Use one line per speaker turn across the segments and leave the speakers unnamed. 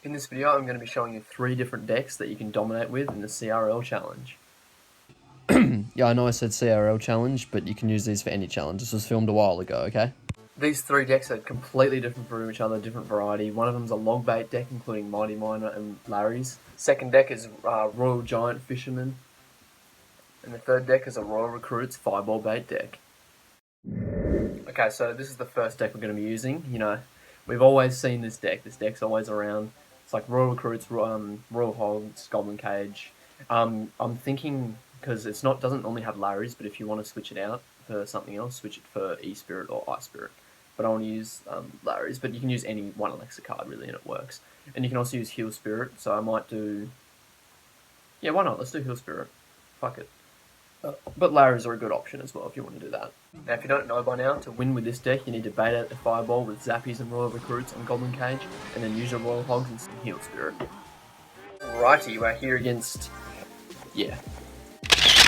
In this video, I'm going to be showing you 3 different decks that you can dominate with in the CRL challenge.
Yeah, I know I said CRL challenge, but you can use these for any challenge. This was filmed a while ago, okay?
These 3 decks are completely different from each other, different variety. One of them is a Logbait deck, including Mighty Miner and Larry's. Second deck is Royal Giant Fisherman. And the third deck is a Royal Recruits Fireball Bait deck. Okay, so this is the first deck we're going to be using. You know, we've always seen this deck. This deck's always around. It's like Royal Recruits, Royal Hogs, Goblin Cage. I'm thinking, because doesn't normally have Larry's, but if you want to switch it out for something else, switch it for E-Spirit or I-Spirit. But I want to use Larry's, but you can use any one Alexa card really and it works. And you can also use Heal Spirit, so I might do... Yeah, why not? Let's do Heal Spirit. Fuck it. But Larry's are a good option as well if you want to do that. Now, if you don't know by now, to win with this deck, you need to bait out the Fireball with Zappies and Royal Recruits and Goblin Cage, and then use your Royal Hogs and some Heal Spirit. Righty, we're here against... Yeah.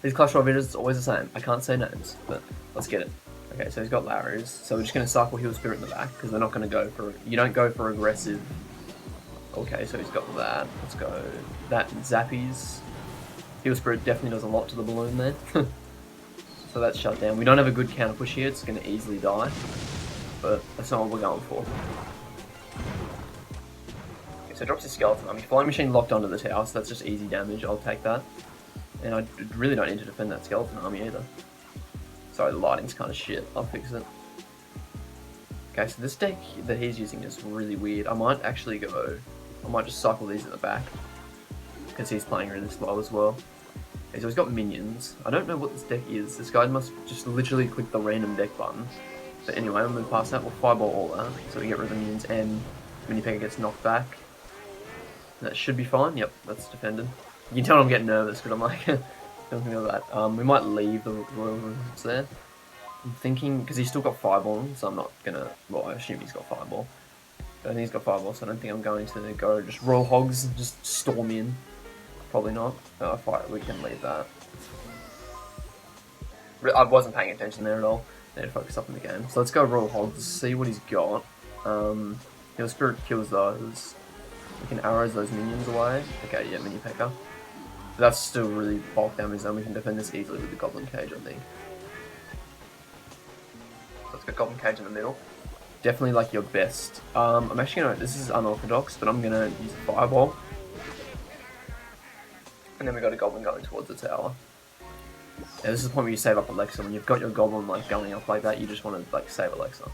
These Clash Royale videos, it's always the same. I can't say names, but let's get it. Okay, so he's got Larry's, so we're just going to cycle Heal Spirit in the back, because we're not going to go for... You don't go for aggressive... Okay, so he's got that. Let's go... That and Zappies. Heal Spirit definitely does a lot to the balloon there. So that's shut down. We don't have a good counter push here, it's going to easily die. But that's not what we're going for. Okay, so drops his Skeleton Army. Flying Machine locked onto the tower, so that's just easy damage. I'll take that. And I really don't need to defend that Skeleton Army either. Sorry, the lighting's kind of shit. I'll fix it. Okay, so this deck that he's using is really weird. I might just cycle these at the back. Because he's playing really slow as well. Okay, so he's got minions. I don't know what this deck is. This guy must just literally click the random deck button. But anyway, I'm going to pass that. We'll Fireball all that. So we get rid of the minions and Mini Pekka gets knocked back. That should be fine. Yep, that's defended. You can tell I'm getting nervous because I'm like, don't think of that. We might leave the Royal Rooms there. I'm thinking, because he's still got Fireball, so I'm not going to, well, I assume he's got Fireball. But I think he's got Fireball, so I don't think I'm going to go just Royal Hogs, just storm in. Probably not. We can leave that. I wasn't paying attention there at all. I need to focus up in the game. So let's go Royal Hogs, see what he's got. Heal Spirit kills those. We can arrows those minions away. Okay, yeah, Mini Pekka. That's still really bulk damage, and we can defend this easily with the Goblin Cage, I think. So let's go Goblin Cage in the middle. Definitely like your best. I'm actually gonna, this is unorthodox, but I'm gonna use a Fireball. And then we got a Goblin going towards the tower. Yeah, this is the point where you save up Alexa. When you've got your Goblin like going up like that, you just want to like save Alexa.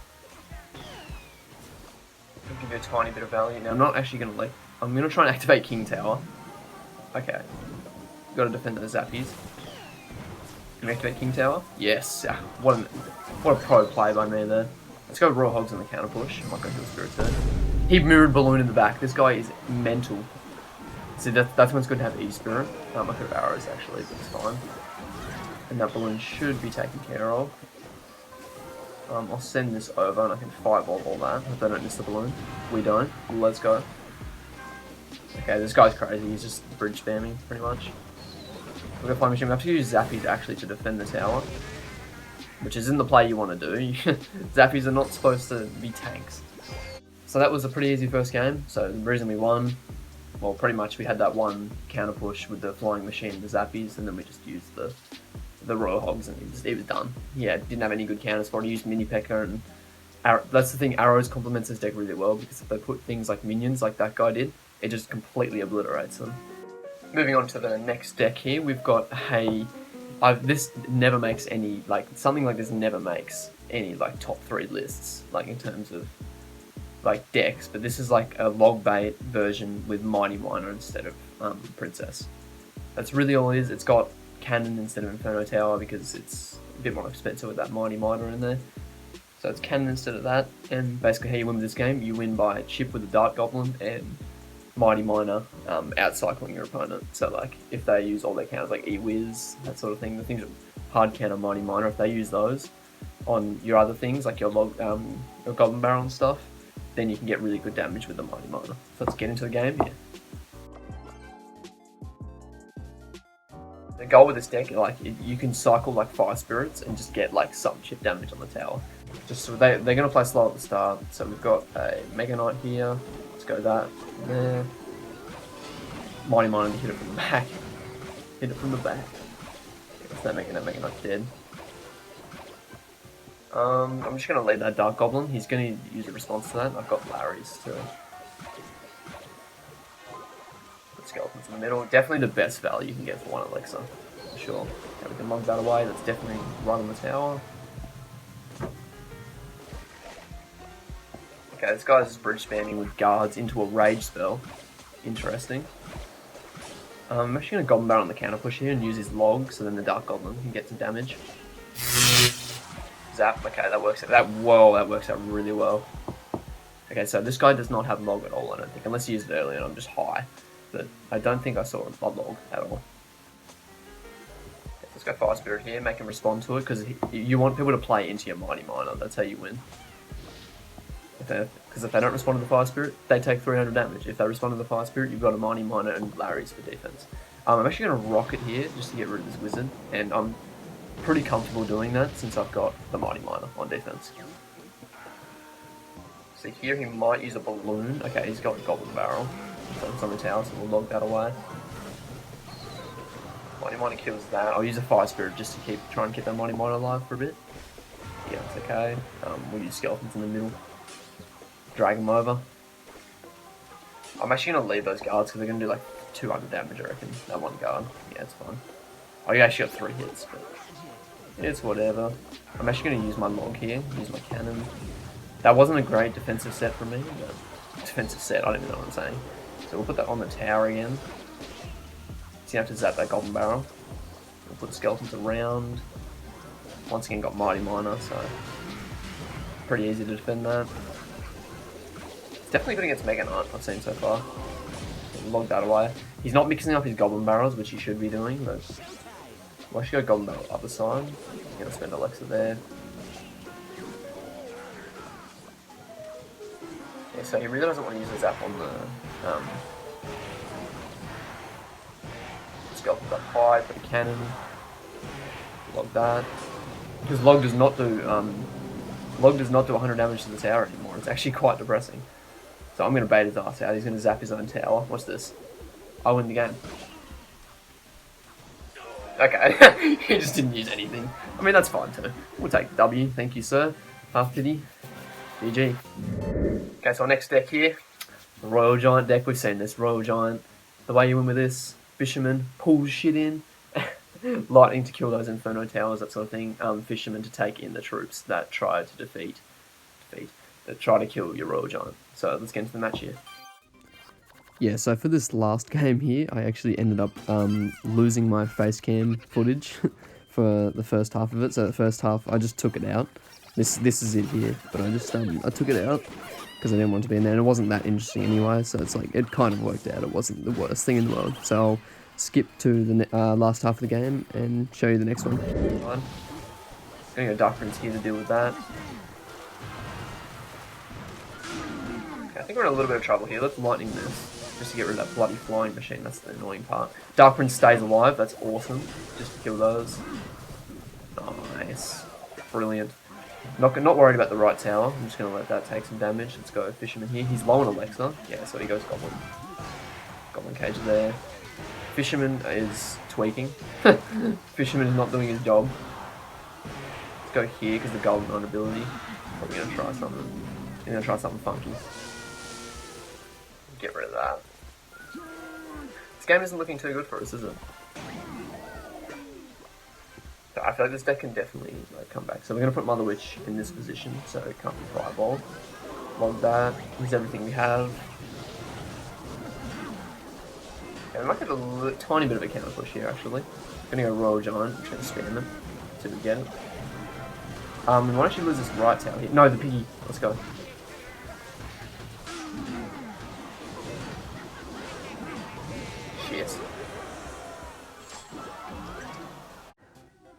I'll give you a tiny bit of value. Now I'm not actually going to I'm going to try and activate King Tower. Okay. Got to defend those Zappies. Can we activate King Tower? Yes. What a pro play by me there. Let's go Royal Hogs in the counter push. I might go Heal Spirit turn. He mirrored Balloon in the back. This guy is mental. See, that's when it's good to have E-Spirit. I could have arrows actually, but it's fine. And that balloon should be taken care of. I'll send this over and I can Fireball all that if they don't miss the balloon. We don't. Let's go. Okay, this guy's crazy. He's just bridge spamming pretty much. We've got Flying Machine. We have to use Zappies actually to defend the tower, which isn't the play you want to do. Zappies are not supposed to be tanks. So that was a pretty easy first game. So the reason we won, well, pretty much we had that one counter push with the Flying Machine and the Zappies, and then we just used the Royal Hogs, and it was done. Yeah, didn't have any good counters for it. He used Mini Pekka, and that's the thing, arrows complements this deck really well, because if they put things like minions, like that guy did, it just completely obliterates them. Moving on to the next deck here, we've got this never makes any, something like this never makes any, top 3 lists, in terms of decks, but this is like a Logbait version with Mighty Miner instead of Princess. That's really all it is. It's got Cannon instead of Inferno Tower because it's a bit more expensive with that Mighty Miner in there. So it's Cannon instead of that, and basically how you win with this game, you win by chip with a Dart Goblin and Mighty Miner out-cycling your opponent. So if they use all their counters like E-Wiz, that sort of thing, the things that hard counter Mighty Miner, if they use those on your other things like your Goblin Barrel and stuff, then you can get really good damage with the Mighty Miner. So let's get into the game here. The goal with this deck, you can cycle 5 spirits and just get some chip damage on the tower. Just so they're going to play slow at the start. So we've got a Mega Knight here, Let's go that there. Mighty Miner to hit it from the back. Hit it from the back. That's not making it dead. I'm just gonna lead that Dark Goblin. He's gonna use a response to that. I've got Larry's too. Put skeletons in the middle. Definitely the best value you can get for one elixir. For sure. Okay, we can log that away. That's definitely right on the tower. Okay, this guy's just bridge spamming with guards into a rage spell. Interesting. I'm actually going to Goblin Barrel on the counter push here and use his log so then the Dark Goblin can get some damage. Zap, okay, that works out. Whoa, that works out really well. Okay, so this guy does not have log at all, I don't think, unless he used it earlier and I'm just high. But I don't think I saw a log at all. Okay, let's go Fire Spirit here, make him respond to it, because you want people to play into your Mighty Miner, that's how you win. Because if they don't respond to the Fire Spirit, they take 300 damage. If they respond to the Fire Spirit, you've got a Mighty Miner and Larry's for defense. I'm actually going to Rocket here just to get rid of this Wizard, and I'm pretty comfortable doing that since I've got the Mighty Miner on defense. So here he might use a Balloon. Okay, he's got a Goblin Barrel. So it's on the tower, so we'll log that away. Mighty Miner kills that. I'll use a Fire Spirit just to try and keep that Mighty Miner alive for a bit. Yeah, it's okay. We'll use Skeletons in the middle. Drag them over. I'm actually going to leave those guards because they're going to do like 200 damage, I reckon, that one guard. Yeah, it's fine. Oh, you actually got 3 hits, but it's whatever. I'm actually going to use my log here, use my cannon. That wasn't a great defensive set for me, but defensive set, I don't even know what I'm saying. So we'll put that on the tower again. So you have to zap that Goblin Barrel. We'll put the skeletons around. Once again, got Mighty Miner, so pretty easy to defend that. Definitely good against Mega Knight, I've seen so far. Log that away. He's not mixing up his Goblin Barrels, which he should be doing, but we'll actually go Goblin Barrel other side. He's going to spend Alexa there. Yeah, so he really doesn't want to use a zap on the skeleton up high, put a cannon. Log that. Because Log does not do 100 damage to the tower anymore. It's actually quite depressing. So I'm going to bait his ass out. He's going to zap his own tower. Watch this. I win the game. Okay. He just didn't use anything. I mean, that's fine too. We'll take the W. Thank you, sir. Half pity. GG. Okay, so our next deck here. The Royal Giant deck. We've seen this. Royal Giant. The way you win with this. Fisherman pulls shit in. Lightning to kill those Inferno Towers, that sort of thing. Fisherman to take in the troops that try to that try to kill your Royal Giant. So let's get into the match here.
Yeah, so for this last game here, I actually ended up losing my face cam footage for the first half of it. So the first half, I just took it out. This is it here, but I just I took it out because I didn't want it to be in there. And it wasn't that interesting anyway, so it's like it kind of worked out. It wasn't the worst thing in the world. So I'll skip to the last half of the game and show you the next one.
Gonna go Dark Prince here to deal with that. Okay, I think we're in a little bit of trouble here. Let's lightning this, just to get rid of that bloody flying machine. That's the annoying part. Dark Prince stays alive. That's awesome. Just to kill those. Nice, brilliant. Not worried about the right tower. I'm just gonna let that take some damage. Let's go Fisherman here. He's low on Alexa. Yeah, so he goes Goblin. Goblin cage there. Fisherman is tweaking. Fisherman is not doing his job. Let's go here because the golden ability. Probably gonna try something. I'm gonna try something funky. Get rid of that. This game isn't looking too good for us, is it? So I feel like this deck can definitely come back. So we're gonna put Mother Witch in this position, so it can't be Fireball. Log that. Use everything we have. Okay, we might get a tiny bit of a counter push here actually. I'm gonna go Royal Giant. I'm just gonna spam it until we get it. We might actually lose this right tower here. No, the piggy. Let's go. Shit.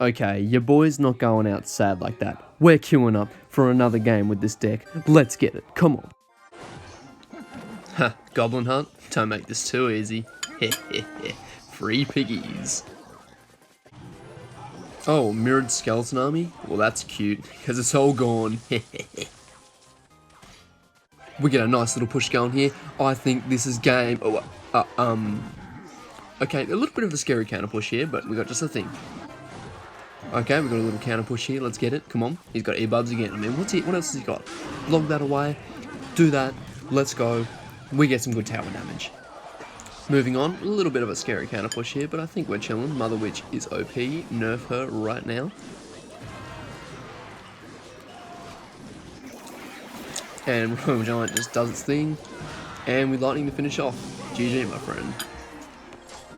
Okay, your boy's not going out sad like that. We're queuing up for another game with this deck. Let's get it. Come on. Ha, Goblin Hunt? Don't make this too easy. Free piggies. Oh, Mirrored Skeleton Army? Well, that's cute, because it's all gone. We get a nice little push going here. I think this is game. Okay, a little bit of a scary counter push here, but we got just a thing. Okay, we got a little counter push here. Let's get it. Come on. He's got earbuds again. I mean, what else has he got? Log that away. Do that. Let's go. We get some good tower damage. Moving on, a little bit of a scary counter push here, but I think we're chilling. Mother Witch is OP. Nerf her right now. And Royal Giant just does its thing. And we lightning to finish off. GG, my friend.